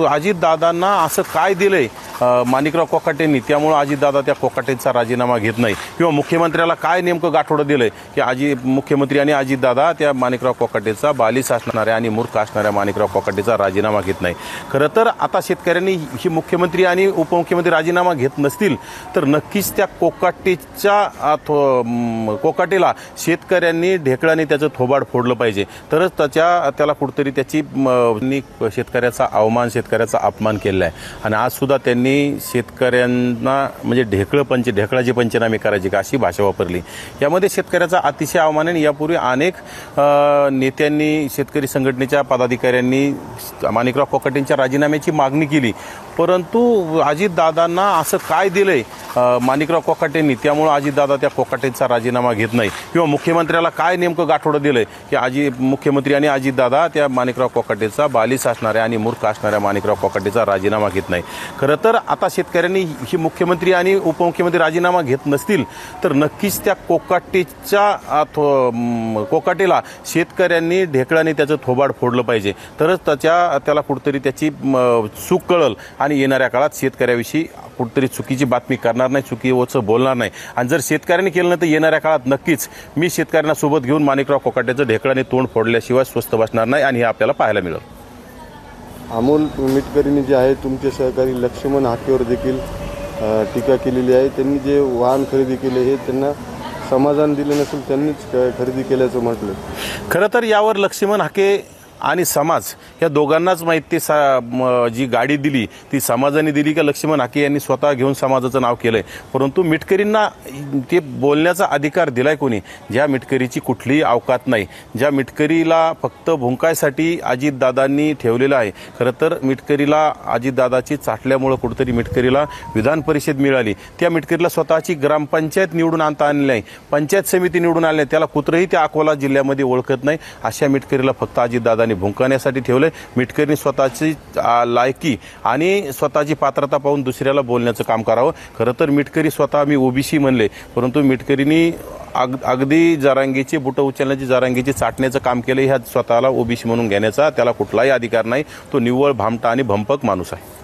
अजितदादांना असं काय दिलंय माणिकराव कोकाटेंनी, त्यामुळे अजितदादा त्या कोकाटेंचा राजीनामा घेत नाही, किंवा मुख्यमंत्र्याला काय नेमकं गाठोडं दिलंय की मुख्यमंत्री आणि अजितदादा त्या माणिकराव कोकाटेचा बालिश असणाऱ्या आणि मूर्ख असणाऱ्या माणिकराव कोकाटेचा राजीनामा घेत नाही। खरं तर आता शेतकऱ्यांनी ही मुख्यमंत्री आणि उपमुख्यमंत्री राजीनामा घेत नसतील तर नक्कीच त्या कोकाटेला शेतकऱ्यांनी ढेकळाने त्याचं थोबाड फोडलं पाहिजे, तरच त्याला कुठेतरी त्याची शेतकऱ्याचा अवमान, शेतकऱ्याचा अपमान केलेला आहे। आणि आज सुद्धा त्यांनी शेतकऱ्यांना म्हणजे ढेकळाचे पंचनामे करायचे का अशी भाषा वापरली। यामध्ये शेतकऱ्याचा अतिशय अवमान आहे। यापूर्वी अनेक नेत्यांनी, शेतकरी संघटनेच्या पदाधिकाऱ्यांनी माणिकराव कोकाटेंच्या राजीनाम्याची मागणी केली, परंतु अजितदादांना असं काय दिलंय माणिकराव कोकाटेंनी, त्यामुळे अजितदादा त्या कोकाटेंचा राजीनामा घेत नाही, किंवा मुख्यमंत्र्याला काय नेमकं गाठोडं दिलंय की मुख्यमंत्री आणि अजितदादा त्या माणिकराव कोकाटेचा बालिश असणाऱ्या आणि मूर्ख असणाऱ्या माणिकराव कोकाटेचा राजीनामा घेत नाही। खरं तर आता शेतकऱ्यांनी ही मुख्यमंत्री आणि उपमुख्यमंत्री राजीनामा घेत नसतील तर नक्कीच त्या कोकाटेला शेतकऱ्यांनी ढेकळाने त्याचं थोबाड फोडलं पाहिजे, तरच त्याला कुठेतरी त्याची चूक कळल आणि येणाऱ्या काळात शेतकऱ्याविषयी कुठेतरी चुकीची बातमी करणार नाही, चुकीचं बोलणार नाही। आणि जर शेतकऱ्यांनी केलं नाही तर येणाऱ्या काळात नक्कीच मी शेतकऱ्यांना सोबत घेऊन माणिकराव कोकाटेचं ढेकळाने तोंड फोडल्याशिवाय स्वस्थ बसणार नाही, आणि हे आपल्याला पाहायला मिळेल। अमोल मिटकरींनी जे आहे तुमचे सहकारी लक्ष्मण हाकेवर देखील टीका केलेली आहे। त्यांनी जे वाहन खरेदी केले हे त्यांना समाधान दिले नसेल, त्यांनीच खरेदी केल्याचं म्हटलं। खरं तर यावर लक्ष्मण हाके आणि समाज या दोघांनाच माहिती, जी गाडी दिली ती समाजाने दिली का लक्ष्मण हाके यांनी स्वतः घेऊन समाजाचं नाव केलंय। परंतु मिटकरींना ते बोलण्याचा अधिकार दिलाय कोणी? ज्या मिटकरीची कुठलीही अवकात नाही, ज्या मिटकरीला फक्त भुंकायसाठी अजितदादांनी ठेवलेलं आहे। खरं तर मिटकरीला अजितदादाची चाटल्यामुळं कुठेतरी मिटकरीला विधान परिषद मिळाली, त्या मिटकरीला स्वतःची ग्रामपंचायत निवडून आणता आली नाही, पंचायत समिती निवडून आली नाही, त्याला कुत्रही त्या अकोला जिल्ह्यामध्ये ओळखत नाही। अशा मिटकरीला फक्त अजितदादा भुंकण्यासाठी ठेवलंय। मिटकरीने स्वतःची लायकी आणि स्वतःची पात्रता पाहून दुसऱ्याला बोलण्याचं काम करावं। खरं तर मिटकरी स्वतः मी ओबीसी म्हणले, परंतु मिटकरींनी अगदी जरांगीची बुटं उचलण्याची, जरांगीची चाटण्याचं काम केलं। ह्या स्वतःला ओबीसी म्हणून घेण्याचा त्याला कुठलाही अधिकार नाही, तो निव्वळ भामटा आणि भंपक माणूस आहे।